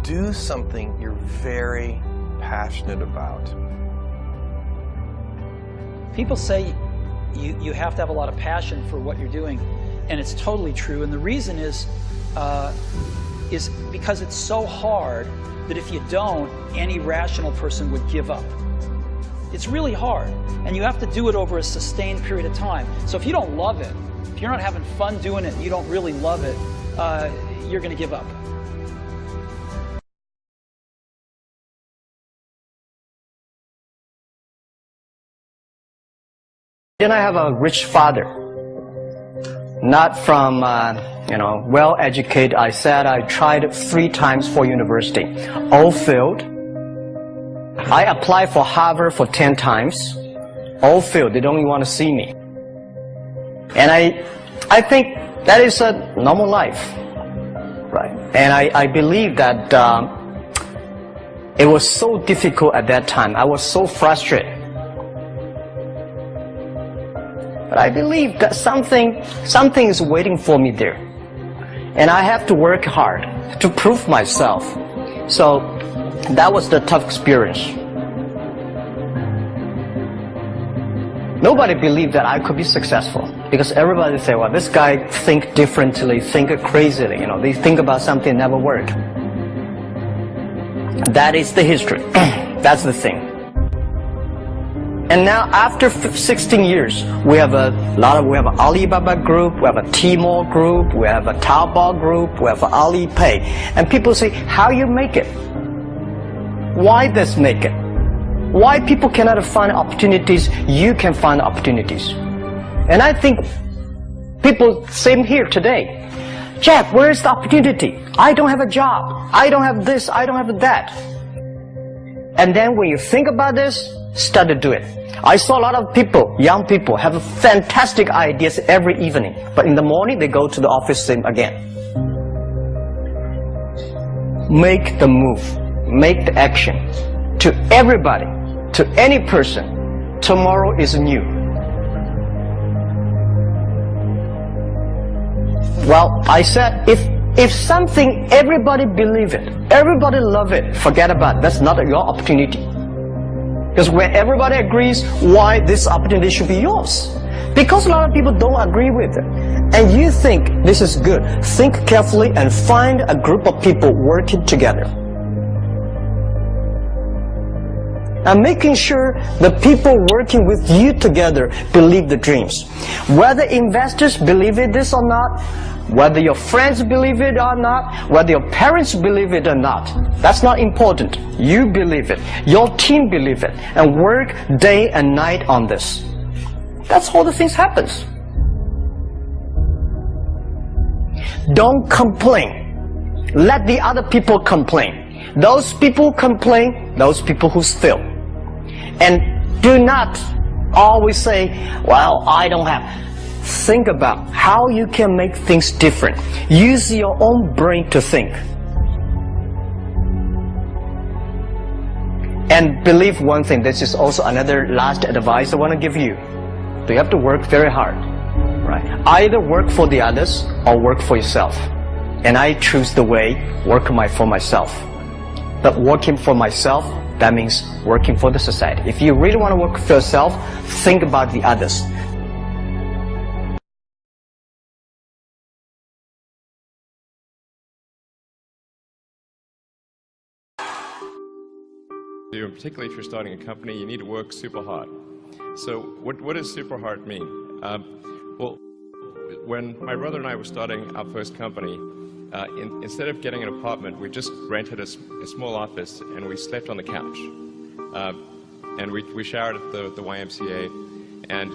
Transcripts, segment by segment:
do something you're very passionate about. People say you have to have a lot of passion for what you're doing, and it's totally true. And the reason is because it's so hard that if you don't, any rational person would give up. It's really hard, and you have to do it over a sustained period of time. So if you don't love it, if you're not having fun doing it, and you don't really love it, you're going to give up. Then I have a rich father, not from, well-educated. I said I tried 3 times for university, all failed. I applied for Harvard for 10 times, all failed. They don't even want to see me. And I think that is a normal life, right? And I believe that it was so difficult at that time. I was so frustrated. But I believe that something is waiting for me there. And I have to work hard to prove myself. So that was the tough experience. Nobody believed that I could be successful, because everybody say, well, this guy think differently, think crazily, they think about something never work. That is the history. That's the thing. And now after 16 years, we have an Alibaba group, we have a Tmall group, we have a Taobao group, we have Alipay. And people say, how you make it? Why this make it? Why people cannot find opportunities, you can find opportunities. And I think people, same here today. Jack, where is the opportunity? I don't have a job. I don't have this, I don't have that. And then when you think about this, start to do it. I saw a lot of people, young people, have fantastic ideas every evening. But in the morning, they go to the office again. Make the move. Make the action. To everybody, to any person, tomorrow is new. Well, I said, if something, everybody believe it, everybody love it, forget about it. That's not your opportunity. Because when everybody agrees, why this opportunity should be yours? Because a lot of people don't agree with it. And you think this is good. Think carefully and find a group of people working together. And making sure the people working with you together believe the dreams. Whether investors believe it this or not, whether your friends believe it or not, whether your parents believe it or not, that's not important. You believe it, your team believe it, and work day and night on this. That's how the things happens. Don't complain. Let the other people complain. Those people complain, those people who fail. And do not always say, well, I don't have. Think about how you can make things different. Use your own brain to think. And believe one thing, this is also another last advice I want to give you. You have to work very hard, right? Either work for the others or work for yourself. And I choose the way, work for myself. But working for myself, that means working for the society. If you really want to work for yourself, think about the others. Particularly if you're starting a company, you need to work super hard. So what does super hard mean? Well, when my brother and I were starting our first company, instead of getting an apartment, we just rented a small office and we slept on the couch. And we showered at the YMCA, and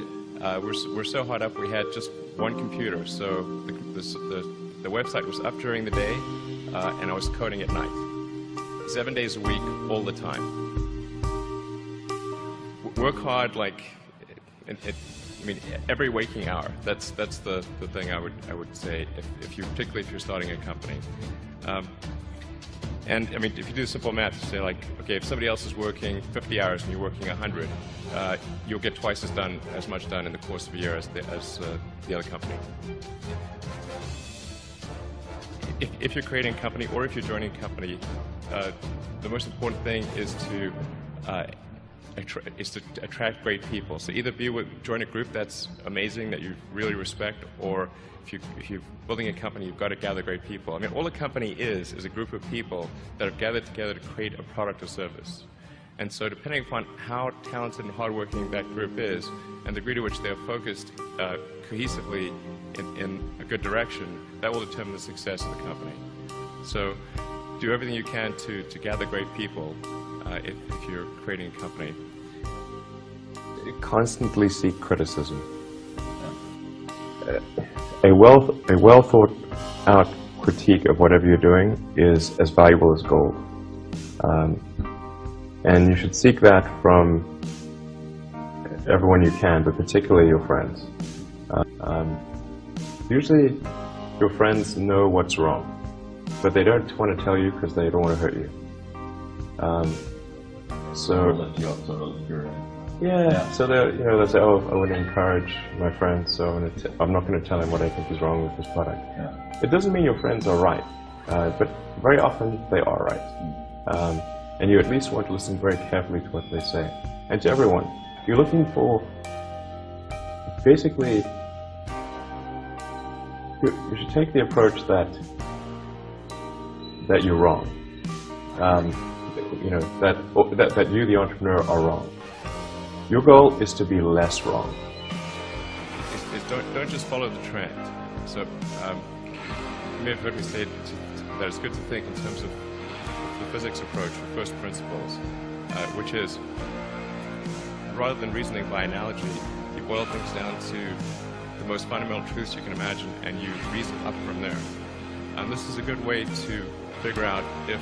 we're so hot up we had just one computer. So the website was up during the day, and I was coding at night. 7 days a week, all the time. Work hard, like, I mean, every waking hour. That's the thing I would say, particularly if you're starting a company. And I mean, if you do simple math, you say like, okay, if somebody else is working 50 hours and you're working 100, you'll get twice as much done in the course of a year as the other company. If you're creating a company or if you're joining a company, the most important thing is to attract great people. So either join a group that's amazing, that you really respect, or if you're building a company, you've got to gather great people. I mean, all a company is a group of people that have gathered together to create a product or service. And so depending upon how talented and hardworking that group is, and the degree to which they're focused cohesively in a good direction, that will determine the success of the company. So do everything you can to gather great people if you're creating a company. Constantly seek criticism. A well thought out critique of whatever you're doing is as valuable as gold. And you should seek that from everyone you can, but particularly your friends. Usually your friends know what's wrong, but they don't want to tell you because they don't want to hurt you. So they'll say, oh, I would encourage my friends, so I'm not going to tell them what I think is wrong with this product. Yeah. It doesn't mean your friends are right, but very often they are right. And you at least want to listen very carefully to what they say. And to everyone, you're looking for, basically, you should take the approach that you're wrong. That you, the entrepreneur, are wrong. Your goal is to be less wrong. Don't just follow the trend. So you may have heard me say that it's good to think in terms of the physics approach for first principles, which is, rather than reasoning by analogy, you boil things down to the most fundamental truths you can imagine, and you reason up from there. This is a good way to figure out if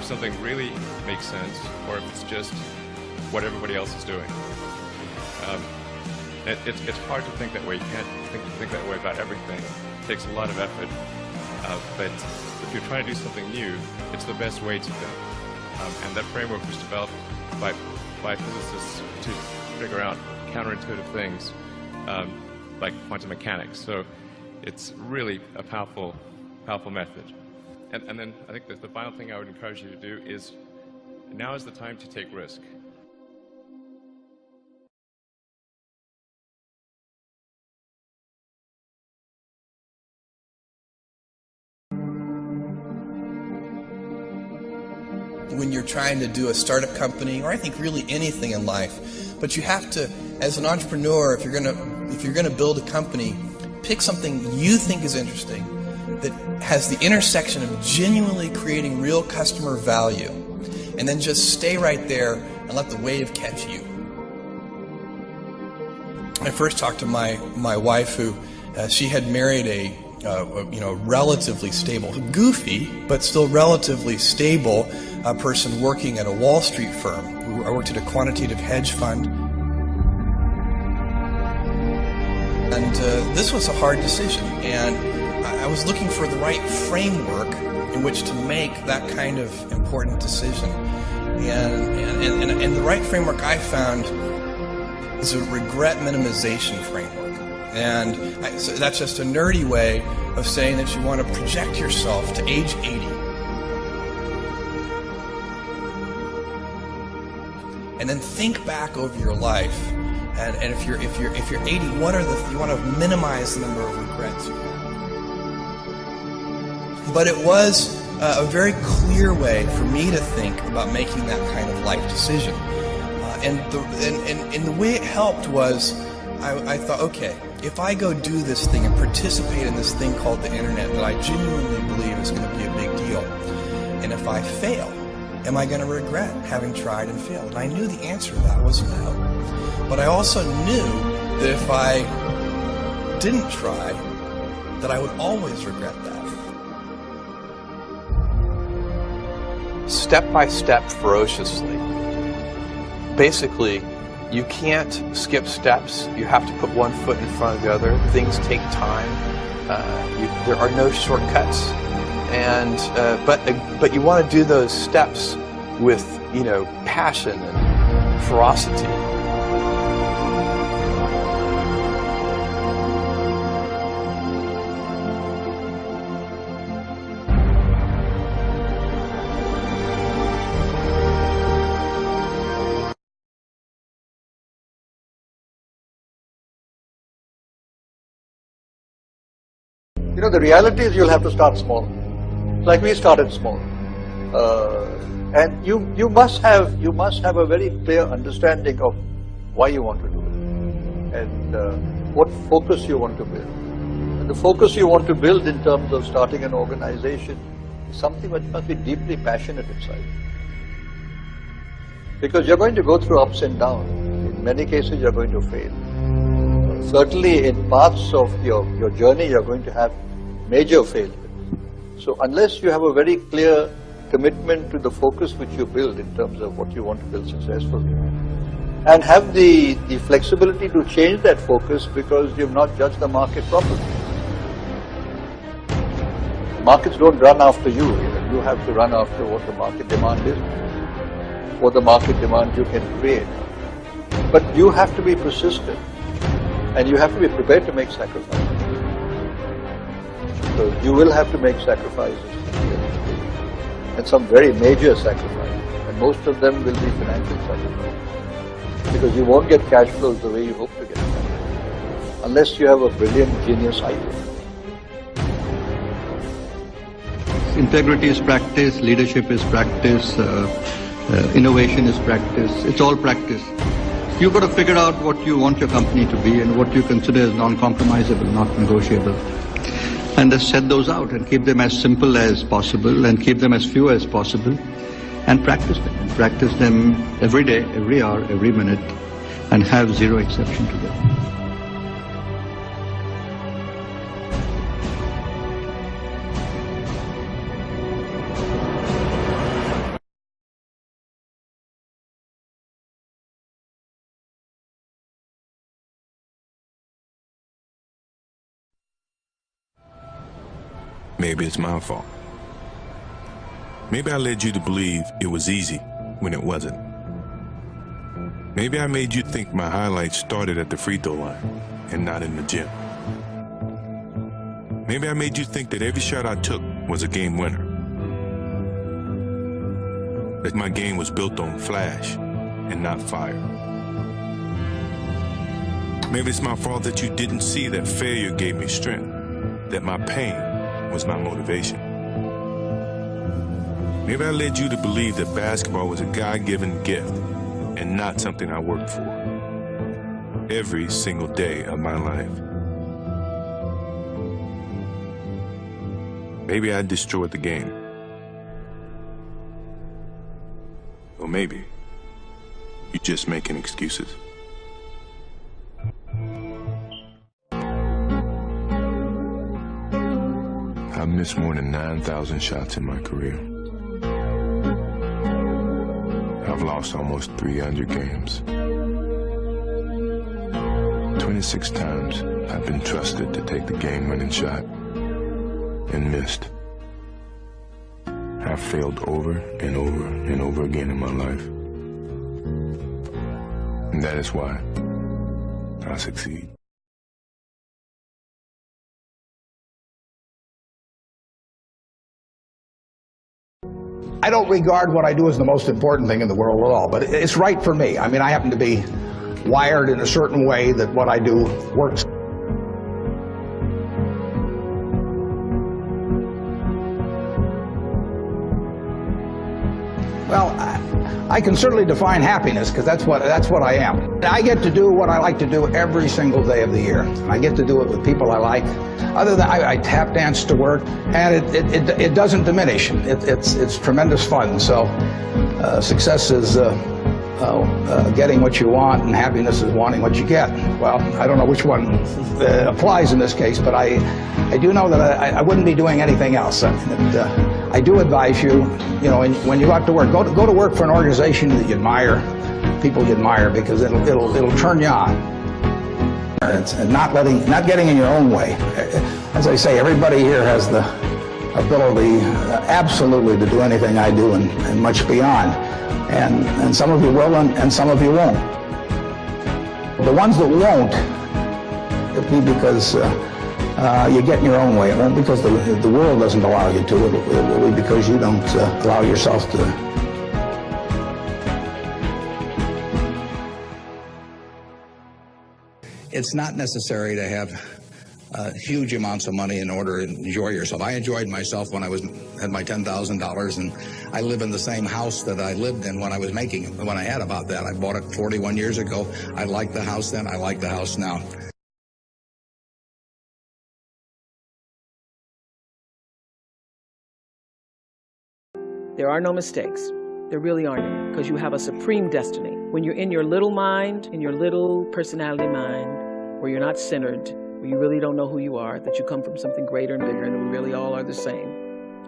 something really makes sense, or if it's just what everybody else is doing. It's hard to think that way. You can't think that way about everything. It takes a lot of effort. But if you're trying to do something new, it's the best way to think. And that framework was developed by physicists to figure out counterintuitive things like quantum mechanics. So it's really a powerful method. And then I think that the final thing I would encourage you to do is, now is the time to take risk. When you're trying to do a startup company, or I think really anything in life, but you have to, as an entrepreneur, if you're gonna build a company, pick something you think is interesting, that has the intersection of genuinely creating real customer value, and then just stay right there and let the wave catch you. I first talked to my wife, who she had married a relatively stable, goofy, but still relatively stable person working at a Wall Street firm. I worked at a quantitative hedge fund. And this was a hard decision. And I was looking for the right framework in which to make that kind of important decision. And the right framework I found is a regret minimization framework. And so that's just a nerdy way of saying that you want to project yourself to age 80. And then think back over your life, and if you're 80, what are you want to minimize the number of regrets. But it was a very clear way for me to think about making that kind of life decision. And the way it helped was, I thought, okay, if I go do this thing and participate in this thing called the internet that I genuinely believe is going to be a big deal, and if I fail, am I going to regret having tried and failed? And I knew the answer to that was no. But I also knew that if I didn't try, that I would always regret that. Step by step, ferociously. Basically, you can't skip steps. You have to put one foot in front of the other. Things take time. There are no shortcuts. And but you want to do those steps with passion and ferocity. You know, the reality is you'll have to start small. Like we started small. And you must have a very clear understanding of why you want to do it and what focus you want to build. And the focus you want to build in terms of starting an organization is something which must be deeply passionate inside. Because you're going to go through ups and downs. In many cases you're going to fail. Certainly in parts of your journey you're going to have major failures. So unless you have a very clear commitment to the focus which you build in terms of what you want to build successfully, and have the flexibility to change that focus because you've not judged the market properly. Markets don't run after you. You have to run after what the market demand is, what the market demand you can create. But you have to be persistent and you have to be prepared to make sacrifices. So you will have to make sacrifices, and some very major sacrifices, and most of them will be financial sacrifices, because you won't get cash flows the way you hope to get them, unless you have a brilliant, genius idea. Integrity is practice, leadership is practice, innovation is practice, it's all practice. You've got to figure out what you want your company to be and what you consider as non-compromisable, not negotiable. And just set those out and keep them as simple as possible and keep them as few as possible and practice them. And practice them every day, every hour, every minute, and have zero exception to them. Maybe it's my fault. Maybe I led you to believe it was easy when it wasn't. Maybe I made you think my highlights started at the free throw line and not in the gym. Maybe I made you think that every shot I took was a game winner. That my game was built on flash and not fire. Maybe it's my fault that you didn't see that failure gave me strength, that my pain was my motivation. Maybe I led you to believe that basketball was a God-given gift and not something I worked for every single day of my life. Maybe I destroyed the game. Or maybe you're just making excuses. I've missed more than 9,000 shots in my career. I've lost almost 300 games. 26 times I've been trusted to take the game-winning shot and missed. I've failed over and over and over again in my life. And that is why I succeed. I don't regard what I do as the most important thing in the world at all, but it's right for me. I mean, I happen to be wired in a certain way that what I do works. Well, I can certainly define happiness because that's what I am. I get to do what I like to do every single day of the year. I get to do it with people I like. Other than I tap dance to work, and it doesn't diminish. It's tremendous fun. So success is getting what you want, and happiness is wanting what you get. Well, I don't know which one applies in this case, but I do know that I wouldn't be doing anything else. I do advise you, when you go out to work, go to work for an organization that you admire, people you admire, because it'll turn you on. And not getting in your own way. As I say, everybody here has the ability, absolutely, to do anything I do and much beyond. And some of you will, and some of you won't. The ones that won't, it'll be because you get in your own way. It won't because the world doesn't allow you to. It will be because you don't allow yourself to. It's not necessary to have huge amounts of money in order to enjoy yourself. I enjoyed myself when I had my $10,000, and I live in the same house that I lived in when I was making it. When I had about that, I bought it 41 years ago. I liked the house then. I like the house now. There are no mistakes. There really aren't, because you have a supreme destiny. When you're in your little mind, in your little personality mind, where you're not centered, where you really don't know who you are, that you come from something greater and bigger, and that we really all are the same.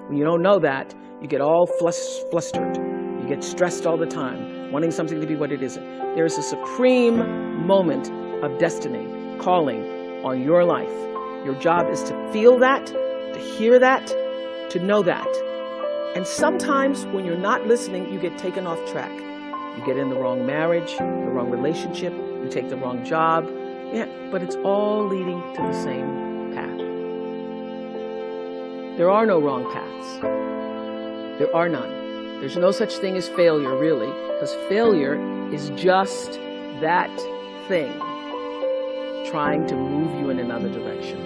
When you don't know that, you get all flustered. You get stressed all the time, wanting something to be what it isn't. There is a supreme moment of destiny calling on your life. Your job is to feel that, to hear that, to know that. And sometimes when you're not listening, you get taken off track. You get in the wrong marriage, the wrong relationship, you take the wrong job. Yeah, but it's all leading to the same path. There are no wrong paths. There are none. There's no such thing as failure, really, because failure is just that thing trying to move you in another direction.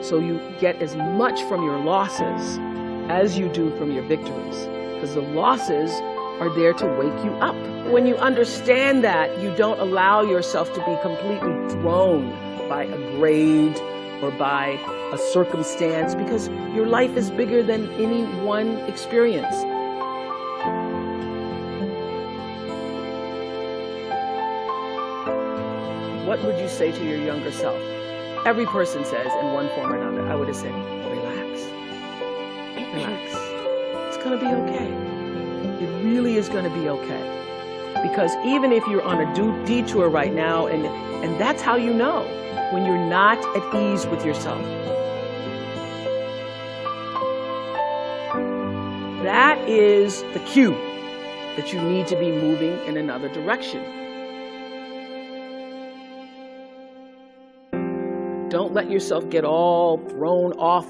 So you get as much from your losses as you do from your victories, because the losses are there to wake you up. When you understand that, you don't allow yourself to be completely thrown by a grade or by a circumstance, because your life is bigger than any one experience. What would you say to your younger self? Every person says in one form or another, I would have said, relax. Relax. It's going to be okay. It really is going to be okay. Because even if you're on a detour right now, and that's how you know when you're not at ease with yourself. That is the cue that you need to be moving in another direction. Don't let yourself get all thrown off,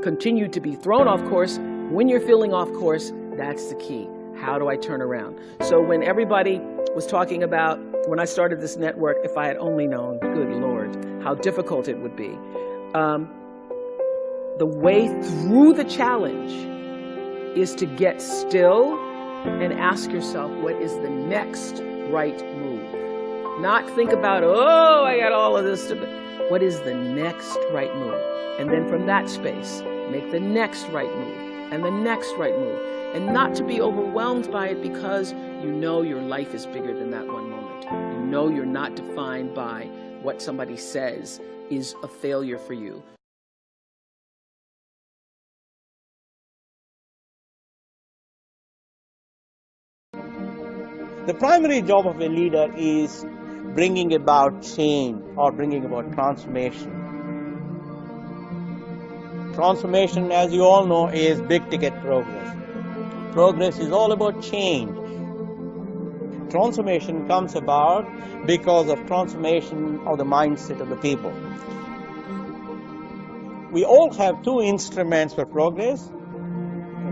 continue to be thrown off course. When you're feeling off course, that's the key. How do I turn around? So when everybody was talking about, when I started this network, if I had only known, good Lord, how difficult it would be. The way through the challenge is to get still and ask yourself, what is the next right move? Not think about, oh, I got all of this to do. What is the next right move? And then from that space, make the next right move and the next right move. And not to be overwhelmed by it, because you know your life is bigger than that one moment. You know you're not defined by what somebody says is a failure for you. The primary job of a leader is bringing about change or bringing about transformation. Transformation, as you all know, is big-ticket progress. Progress is all about change. Transformation comes about because of transformation of the mindset of the people. We all have two instruments for progress.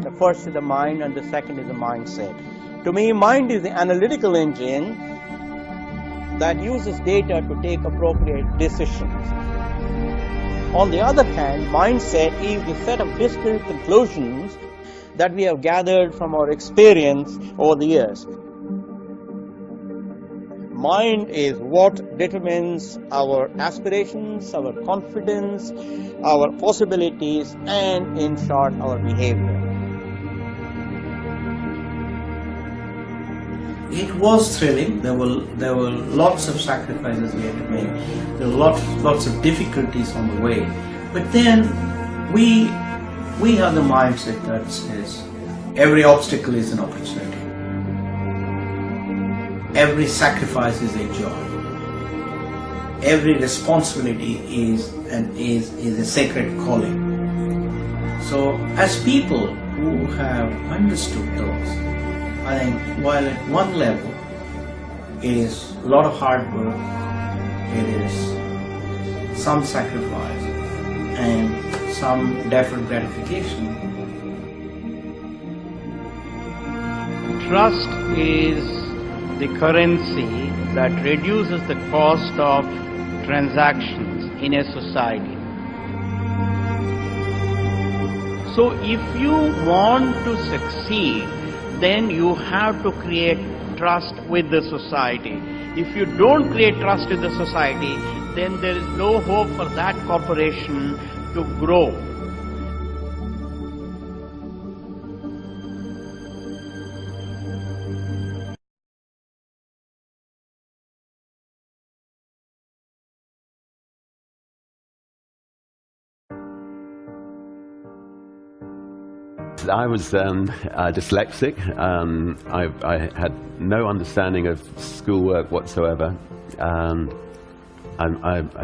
The first is the mind and the second is the mindset. To me, mind is the analytical engine that uses data to take appropriate decisions. On the other hand, mindset is the set of discrete conclusions that we have gathered from our experience over the years. Mind is what determines our aspirations, our confidence, our possibilities, and in short, our behavior. It was thrilling. There were lots of sacrifices we had to make. There were lots of difficulties on the way. But then we have the mindset that says every obstacle is an opportunity. Every sacrifice is a joy. Every responsibility is a sacred calling. So as people who have understood those, I think while at one level it is a lot of hard work, it is some sacrifice and some deferred gratification. Trust is the currency that reduces the cost of transactions in a society. So if you want to succeed, then you have to create trust with the society. If you don't create trust with the society, then there is no hope for that corporation to grow. I was dyslexic. I had no understanding of schoolwork whatsoever. I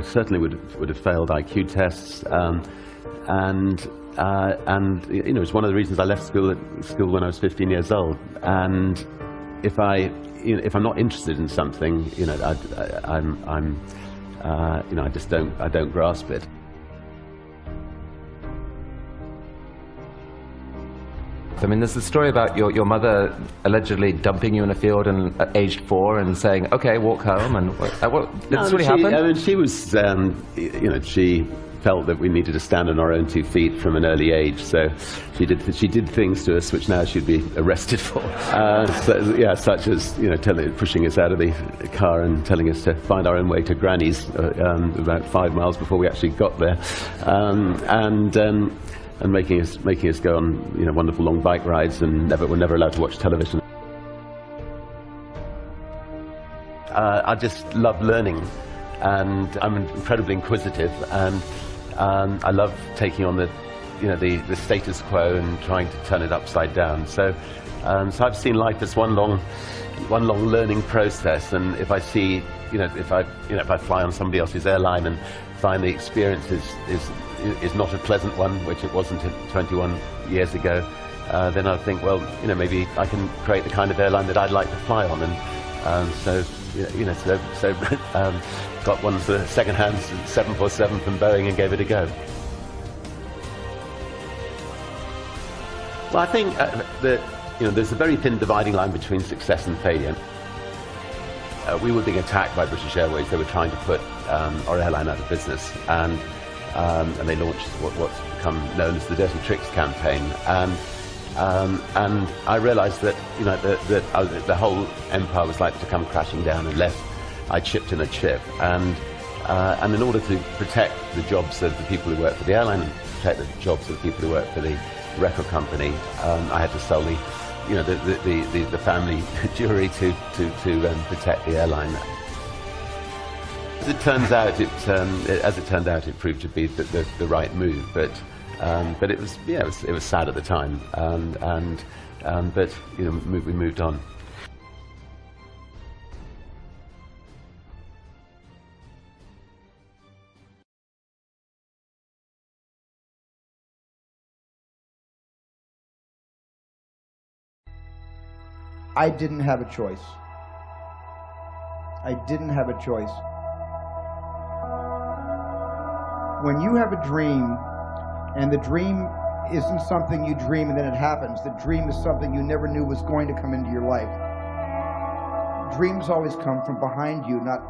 certainly would have failed IQ tests. And you know, it's one of the reasons I left school when I was 15 years old. And if I'm not interested in something, you know, you know, I don't grasp it. I mean, there's the story about your mother allegedly dumping you in a field at aged 4 and saying, "Okay, walk home." And did this really happen? I mean, she was, you know, she felt that we needed to stand on our own 2 feet from an early age. So she did things to us which now she'd be arrested for. So, yeah, such as, you know, pushing us out of the car and telling us to find our own way to Granny's about 5 miles before we actually got there, and making us go on, you know, wonderful long bike rides, and we're never allowed to watch television. I just love learning, and I'm incredibly inquisitive, and I love taking on the status quo and trying to turn it upside down. So I've seen life as one long learning process, and if I see, if I fly on somebody else's airline and find the experience is not a pleasant one, which it wasn't 21 years ago, then I think, well, maybe I can create the kind of airline that I'd like to fly on, and so got one sort of second-hand 747 from Boeing and gave it a go. Well, I think that there's a very thin dividing line between success and failure. We were being attacked by British Airways. They were trying to put our airline out of business, and they launched what's become known as the Dirty Tricks campaign. And I realised that the whole empire was likely to come crashing down unless I chipped in a chip. And in order to protect the jobs of the people who work for the airline and protect the jobs of the people who work for the record company, I had to sell the family jewelry to protect the airline. As it turned out, it proved to be the right move, but it was sad at the time, but we moved on. I didn't have a choice. I didn't have a choice. When you have a dream, and the dream isn't something you dream and then it happens, the dream is something you never knew was going to come into your life. Dreams always come from behind you, not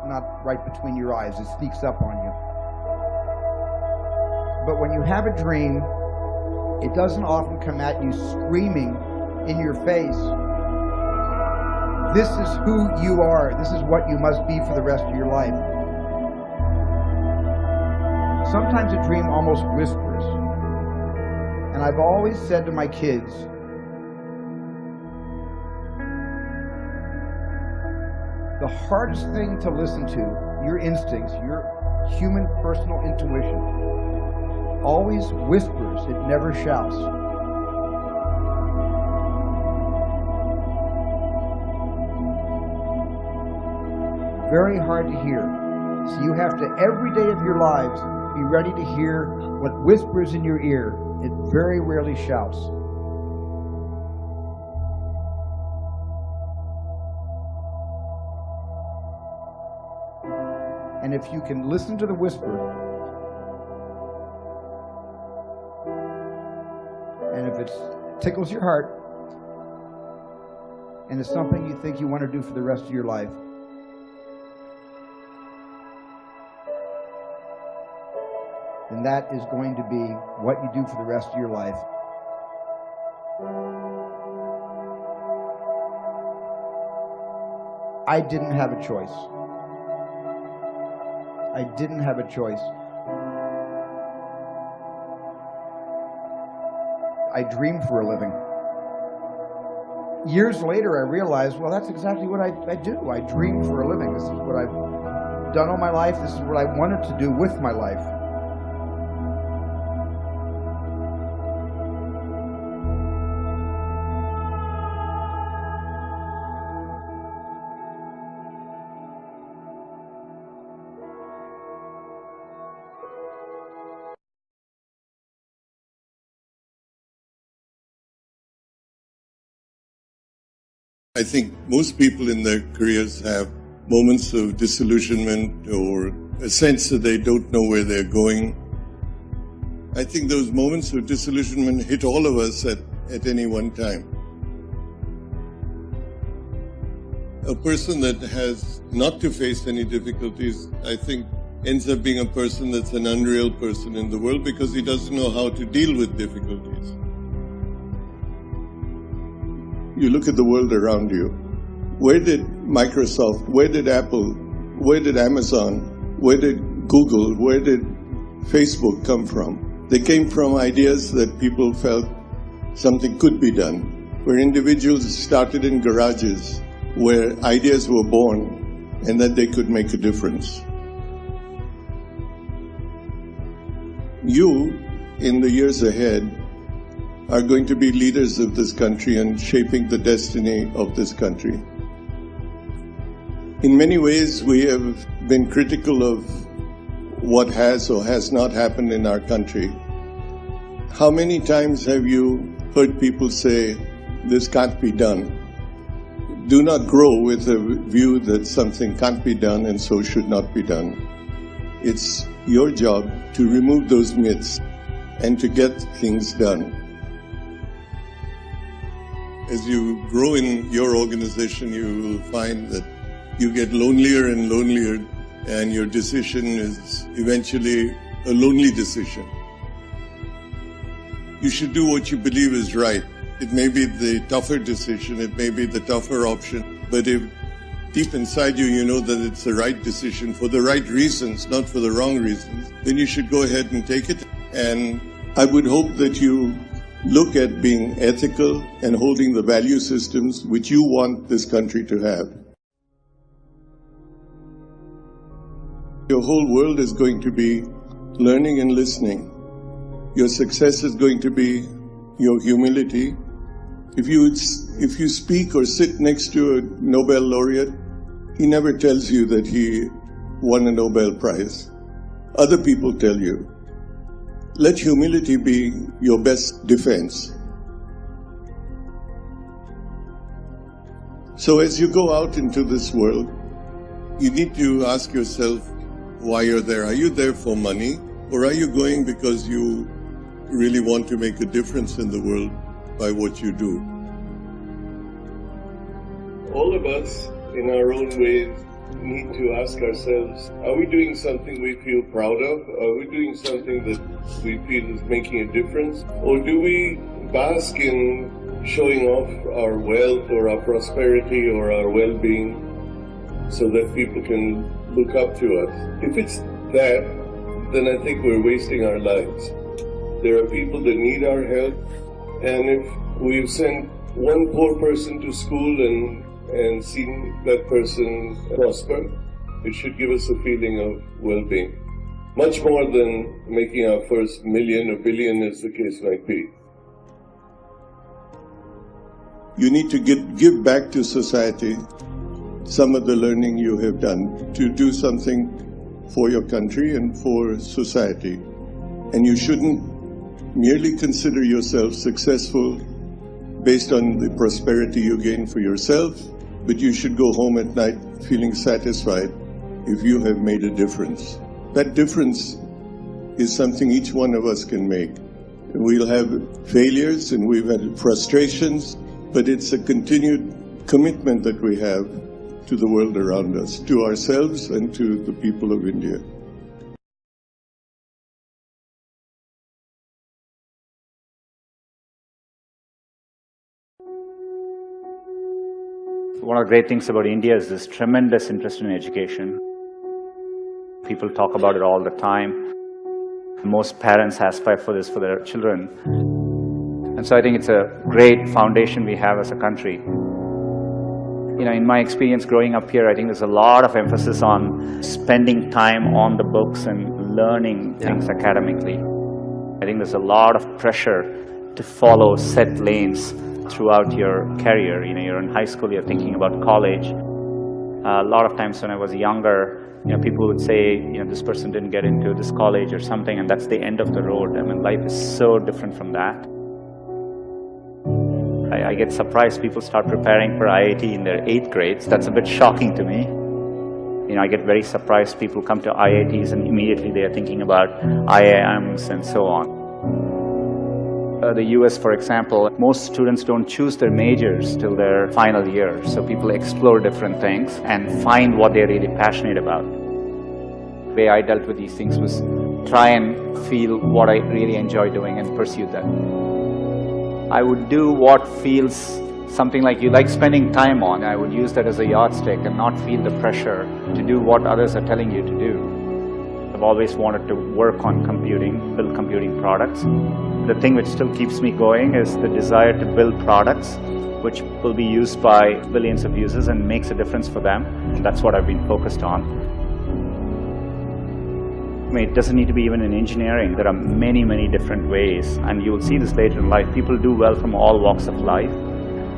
right between your eyes. It sneaks up on you. But when you have a dream, it doesn't often come at you screaming in your face. This is who you are. This is what you must be for the rest of your life. Sometimes a dream almost whispers. And I've always said to my kids, the hardest thing to listen to, your instincts, your human personal intuition, always whispers, it never shouts. Very hard to hear. So you have to, every day of your lives, be ready to hear what whispers in your ear. It very rarely shouts. And if you can listen to the whisper, and if it tickles your heart, and it's something you think you want to do for the rest of your life, then that is going to be what you do for the rest of your life. I didn't have a choice. I didn't have a choice. I dream for a living. Years later, I realized, well, that's exactly what I do. I dream for a living. This is what I've done all my life. This is what I wanted to do with my life. I think most people in their careers have moments of disillusionment or a sense that they don't know where they're going. I think those moments of disillusionment hit all of us at any one time. A person that has not to face any difficulties, I think, ends up being a person that's an unreal person in the world because he doesn't know how to deal with difficulties. You look at the world around you. Where did Microsoft, where did Apple, where did Amazon, where did Google, where did Facebook come from? They came from ideas that people felt something could be done, where individuals started in garages, where ideas were born, and that they could make a difference. You, in the years ahead, are going to be leaders of this country and shaping the destiny of this country. In many ways, we have been critical of what has or has not happened in our country. How many times have you heard people say, this can't be done? Do not grow with a view that something can't be done and so should not be done. It's your job to remove those myths and to get things done. As you grow in your organization, you will find that you get lonelier and lonelier, and your decision is eventually a lonely decision. You should do what you believe is right. It may be the tougher decision, it may be the tougher option, but if deep inside you, you know that it's the right decision for the right reasons, not for the wrong reasons, then you should go ahead and take it. And I would hope that you look at being ethical and holding the value systems which you want this country to have. Your whole world is going to be learning and listening. Your success is going to be your humility. If you speak or sit next to a Nobel laureate, he never tells you that he won a Nobel Prize. Other people tell you. Let humility be your best defense. So as you go out into this world, you need to ask yourself why you're there. Are you there for money, or are you going because you really want to make a difference in the world by what you do? All of us, in our own ways, need to ask ourselves, are we doing something we feel proud of? Are we doing something that we feel is making a difference? Or do we bask in showing off our wealth or our prosperity or our well-being so that people can look up to us? If it's that, then I think we're wasting our lives. There are people that need our help, and if we've sent one poor person to school and seen that person prosper, it should give us a feeling of well-being. Much more than making our first million or billion, as the case might be. You need to give back to society some of the learning you have done, to do something for your country and for society. And you shouldn't merely consider yourself successful based on the prosperity you gain for yourself, but you should go home at night feeling satisfied if you have made a difference. That difference is something each one of us can make. We'll have failures and we've had frustrations, but it's a continued commitment that we have to the world around us, to ourselves and to the people of India. One of the great things about India is this tremendous interest in education. People talk about it all the time. Most parents aspire for this for their children. And so I think it's a great foundation we have as a country. You know, in my experience growing up here, I think there's a lot of emphasis on spending time on the books and learning things academically. I think there's a lot of pressure to follow set lanes throughout your career. You know, you're in high school, you're thinking about college. A lot of times when I was younger, you know, people would say, you know, this person didn't get into this college or something, and that's the end of the road. I mean, life is so different from that. I get surprised people start preparing for IIT in their 8th grades. That's a bit shocking to me. You know, I get very surprised people come to IITs and immediately they are thinking about IIMs and so on. The US, for example, most students don't choose their majors till their final year. So people explore different things and find what they're really passionate about. The way I dealt with these things was try and feel what I really enjoy doing and pursue that. I would do what feels something like you like spending time on. I would use that as a yardstick and not feel the pressure to do what others are telling you to do. I've always wanted to work on computing, build computing products. The thing which still keeps me going is the desire to build products which will be used by billions of users and makes a difference for them. And that's what I've been focused on. I mean, it doesn't need to be even in engineering. There are many, many different ways, and you will see this later in life. People do well from all walks of life.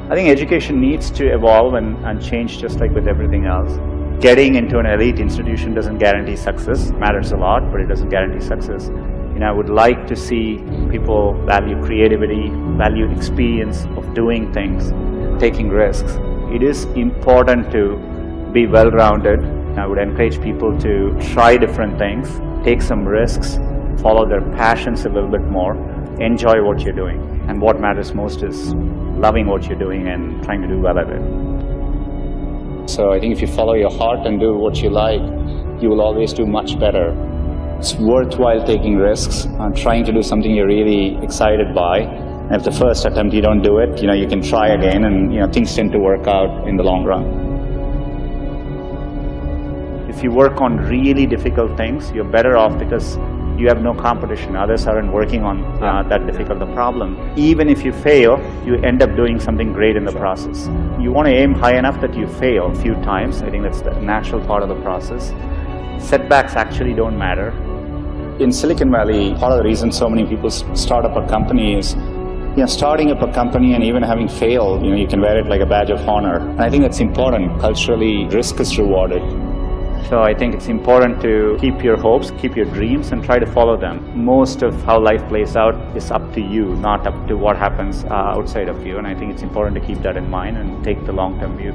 I think education needs to evolve and change just like with everything else. Getting into an elite institution doesn't guarantee success. It matters a lot, but it doesn't guarantee success. You know, I would like to see people value creativity, value experience of doing things, taking risks. It is important to be well-rounded. I would encourage people to try different things, take some risks, follow their passions a little bit more, enjoy what you're doing. And what matters most is loving what you're doing and trying to do well at it. So I think if you follow your heart and do what you like, you will always do much better. It's worthwhile taking risks and trying to do something you're really excited by. And if the first attempt you don't do it, you know, you can try again, and you know, things tend to work out in the long run. If you work on really difficult things, you're better off because you have no competition. Others aren't working on that difficult a problem. Even if you fail, you end up doing something great in the process. You want to aim high enough that you fail a few times. I think that's the natural part of the process. Setbacks actually don't matter. In Silicon Valley, part of the reason so many people start up a company is, you know, starting up a company and even having failed, you know, you can wear it like a badge of honor. And I think that's important. Culturally, risk is rewarded. So I think it's important to keep your hopes, keep your dreams, and try to follow them. Most of how life plays out is up to you, not up to what happens outside of you. And I think it's important to keep that in mind and take the long-term view.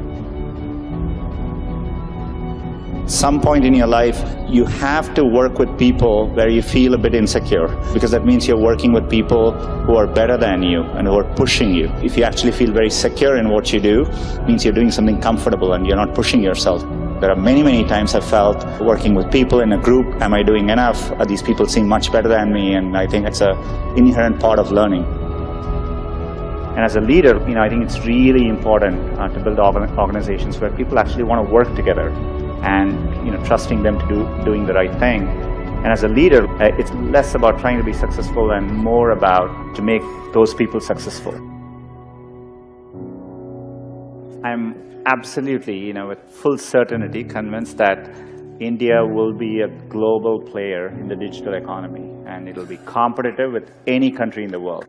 Some point in your life, you have to work with people where you feel a bit insecure, because that means you're working with people who are better than you and who are pushing you. If you actually feel very secure in what you do, it means you're doing something comfortable and you're not pushing yourself. There are many, many times I've felt working with people in a group, am I doing enough? These people seem much better than me, and I think it's an inherent part of learning. And as a leader, you know, I think it's really important to build organizations where people actually want to work together and, you know, trusting them to doing the right thing. And as a leader, it's less about trying to be successful and more about to make those people successful. I'm absolutely, you know, with full certainty convinced that India will be a global player in the digital economy, and it'll be competitive with any country in the world.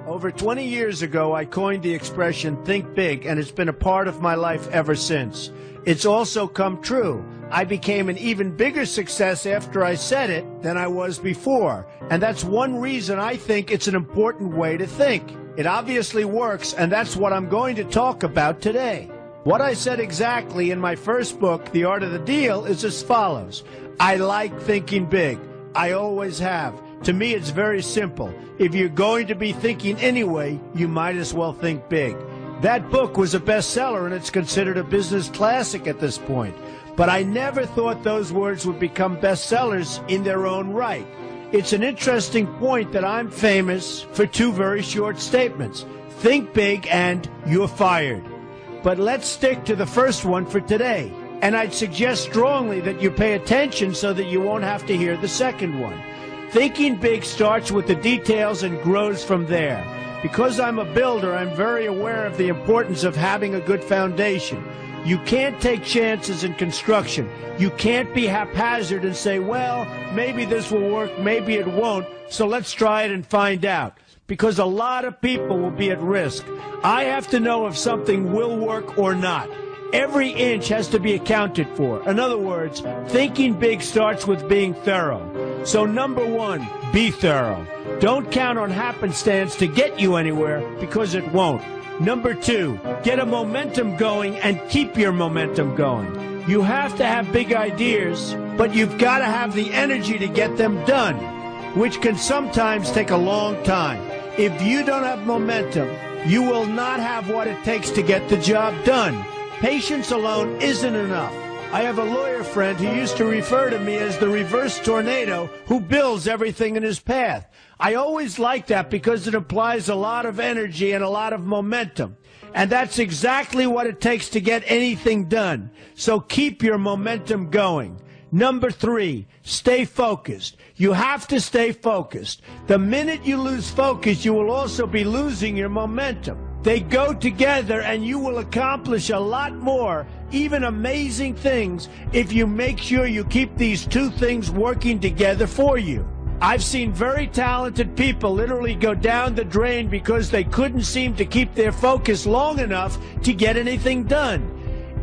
Over 20 years ago, I coined the expression, think big, and it's been a part of my life ever since. It's also come true. I became an even bigger success after I said it than I was before. And that's one reason I think it's an important way to think. It obviously works, and that's what I'm going to talk about today. What I said exactly in my first book, The Art of the Deal, is as follows. I like thinking big. I always have. To me, it's very simple. If you're going to be thinking anyway, you might as well think big. That book was a bestseller, and it's considered a business classic at this point. But I never thought those words would become bestsellers in their own right. it's an interesting point that I'm famous for two very short statements. Think big and you're fired. But let's stick to the first one for today. And I'd suggest strongly that you pay attention so that you won't have to hear the second one. Thinking big starts with the details and grows from there. Because I'm a builder, I'm very aware of the importance of having a good foundation. You can't take chances in construction. You can't be haphazard and say, well, maybe this will work, maybe it won't, so let's try it and find out. Because a lot of people will be at risk. I have to know if something will work or not. Every inch has to be accounted for. In other words, thinking big starts with being thorough. So number one, be thorough. Don't count on happenstance to get you anywhere, because it won't. Number two, get a momentum going and keep your momentum going. You have to have big ideas, but you've got to have the energy to get them done, which can sometimes take a long time. If you don't have momentum, you will not have what it takes to get the job done. Patience alone isn't enough. I have a lawyer friend who used to refer to me as the reverse tornado who builds everything in his path. I always like that because it implies a lot of energy and a lot of momentum. And that's exactly what it takes to get anything done. So keep your momentum going. Number three, stay focused. You have to stay focused. The minute you lose focus, you will also be losing your momentum. They go together, and you will accomplish a lot more, even amazing things, if you make sure you keep these two things working together for you. I've seen very talented people literally go down the drain because they couldn't seem to keep their focus long enough to get anything done.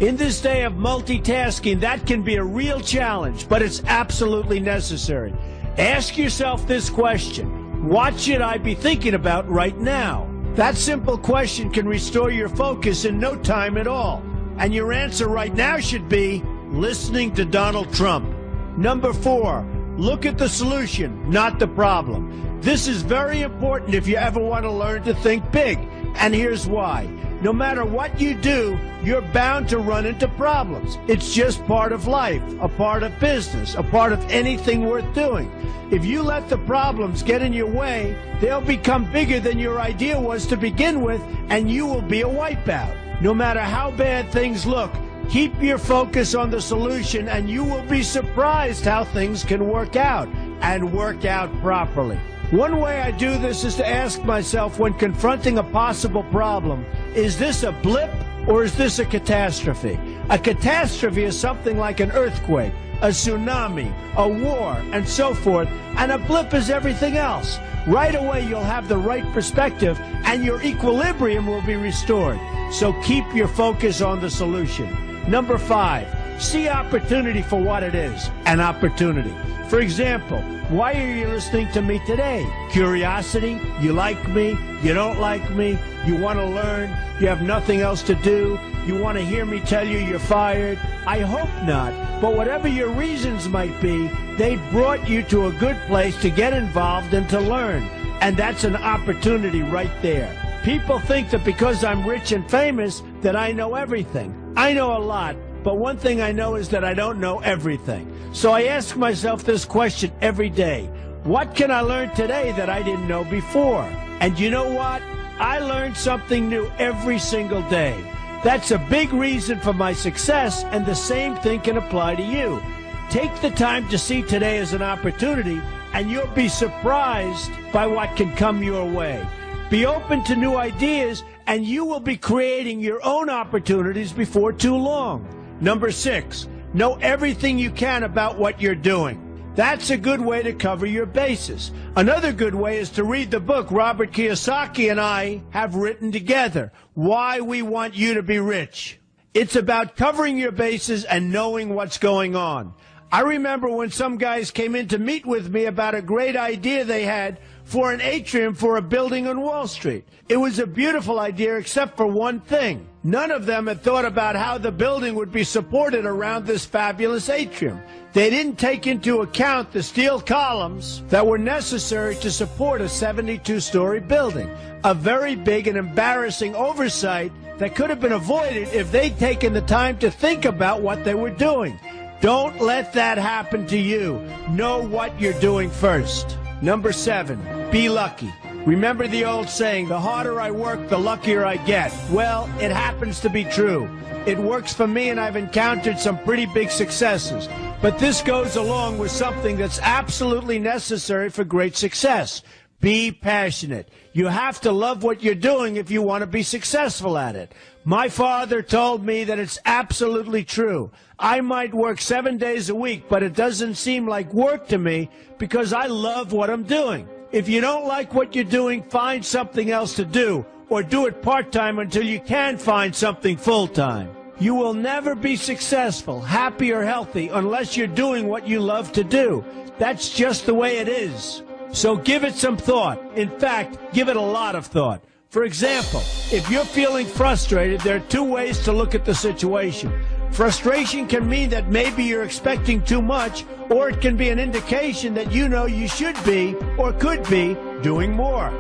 In this day of multitasking, that can be a real challenge, but it's absolutely necessary. Ask yourself this question: what should I be thinking about right now? That simple question can restore your focus in no time at all. And your answer right now should be listening to Donald Trump. Number four, look at the solution, not the problem. This is very important if you ever want to learn to think big. And here's why. No matter what you do, you're bound to run into problems. It's just part of life, a part of business, a part of anything worth doing. If you let the problems get in your way, they'll become bigger than your idea was to begin with, and you will be a wipeout. No matter how bad things look, keep your focus on the solution, and you will be surprised how things can work out, and work out properly. One way I do this is to ask myself when confronting a possible problem, is this a blip or is this a catastrophe? A catastrophe is something like an earthquake, a tsunami, a war, and so forth, and a blip is everything else. Right away you'll have the right perspective and your equilibrium will be restored. So keep your focus on the solution. Number five, see opportunity for what it is, an opportunity. For example, why are you listening to me today? Curiosity? You like me? You don't like me? You want to learn? You have nothing else to do? You want to hear me tell you you're fired? I hope not. But whatever your reasons might be, they brought you to a good place to get involved and to learn. And that's an opportunity right there. People think that because I'm rich and famous that I know everything. I know a lot. But one thing I know is that I don't know everything. So I ask myself this question every day. What can I learn today that I didn't know before? And you know what? I learn something new every single day. That's a big reason for my success, and the same thing can apply to you. Take the time to see today as an opportunity, and you'll be surprised by what can come your way. Be open to new ideas, and you will be creating your own opportunities before too long. Number six, know everything you can about what you're doing. That's a good way to cover your bases. Another good way is to read the book Robert Kiyosaki and I have written together, Why We Want You to Be Rich. It's about covering your bases and knowing what's going on. I remember when some guys came in to meet with me about a great idea they had for an atrium for a building on Wall Street. It was a beautiful idea except for one thing. None of them had thought about how the building would be supported around this fabulous atrium. They didn't take into account the steel columns that were necessary to support a 72-story building. A very big and embarrassing oversight that could have been avoided if they'd taken the time to think about what they were doing. Don't let that happen to you. Know what you're doing first. Number 7, be lucky. Remember the old saying, the harder I work, the luckier I get. Well, it happens to be true. It works for me, and I've encountered some pretty big successes. But this goes along with something that's absolutely necessary for great success. Be passionate. You have to love what you're doing if you want to be successful at it. My father told me that it's absolutely true. I might work 7 days a week, but it doesn't seem like work to me because I love what I'm doing. If you don't like what you're doing, find something else to do, or do it part-time until you can find something full-time. You will never be successful, happy, or healthy unless you're doing what you love to do. That's just the way it is. So give it some thought. In fact, give it a lot of thought. For example, if you're feeling frustrated, there are 2 ways to look at the situation. Frustration can mean that maybe you're expecting too much, or it can be an indication that you know you should be, or could be, doing more.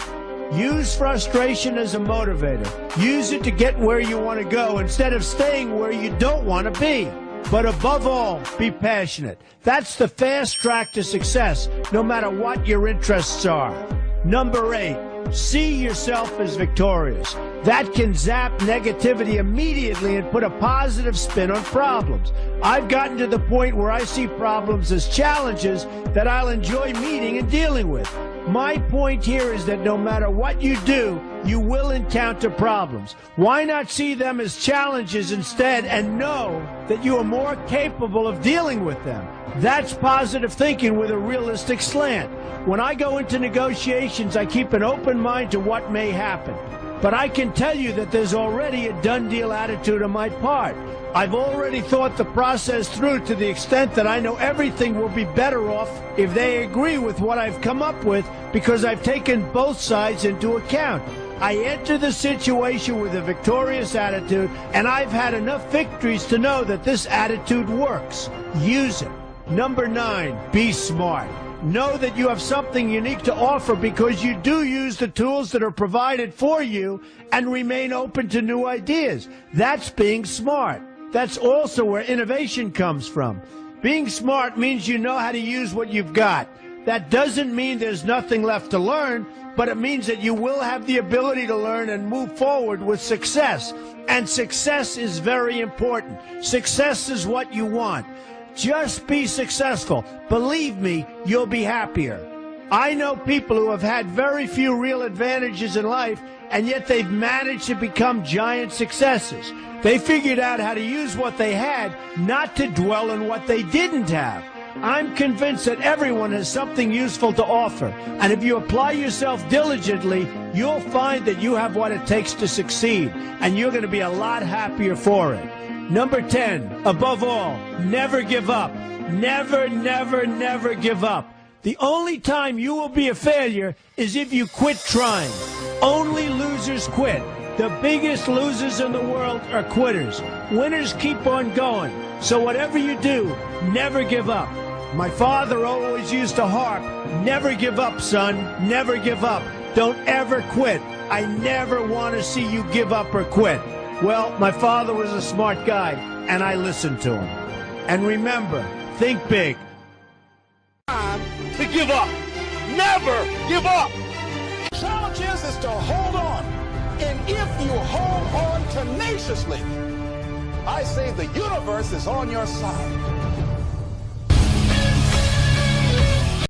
Use frustration as a motivator. Use it to get where you want to go instead of staying where you don't want to be. But above all, be passionate. That's the fast track to success, no matter what your interests are. Number 8, see yourself as victorious. That can zap negativity immediately and put a positive spin on problems. I've gotten to the point where I see problems as challenges that I'll enjoy meeting and dealing with. My point here is that no matter what you do, you will encounter problems. Why not see them as challenges instead and know that you are more capable of dealing with them? That's positive thinking with a realistic slant. When I go into negotiations, I keep an open mind to what may happen. But I can tell you that there's already a done deal attitude on my part. I've already thought the process through to the extent that I know everything will be better off if they agree with what I've come up with because I've taken both sides into account. I enter the situation with a victorious attitude, and I've had enough victories to know that this attitude works. Use it. Number 9, be smart. Know that you have something unique to offer because you do use the tools that are provided for you and remain open to new ideas. That's being smart. That's also where innovation comes from. Being smart means you know how to use what you've got. That doesn't mean there's nothing left to learn, but it means that you will have the ability to learn and move forward with success. And success is very important. Success is what you want. Just be successful. Believe me, you'll be happier. I know people who have had very few real advantages in life, and yet they've managed to become giant successes. They figured out how to use what they had, not to dwell on what they didn't have. I'm convinced that everyone has something useful to offer, and if you apply yourself diligently, you'll find that you have what it takes to succeed, and you're going to be a lot happier for it. Number 10, above all, never give up. Never, never, never give up. The only time you will be a failure is if you quit trying. Only losers quit. The biggest losers in the world are quitters. Winners keep on going. So whatever you do, never give up. My father always used to harp, never give up, son, never give up. Don't ever quit. I never want to see you give up or quit. Well, my father was a smart guy, and I listened to him. And remember, think big. To give up. Never give up. The challenge is to hold on. And if you hold on tenaciously, I say the universe is on your side.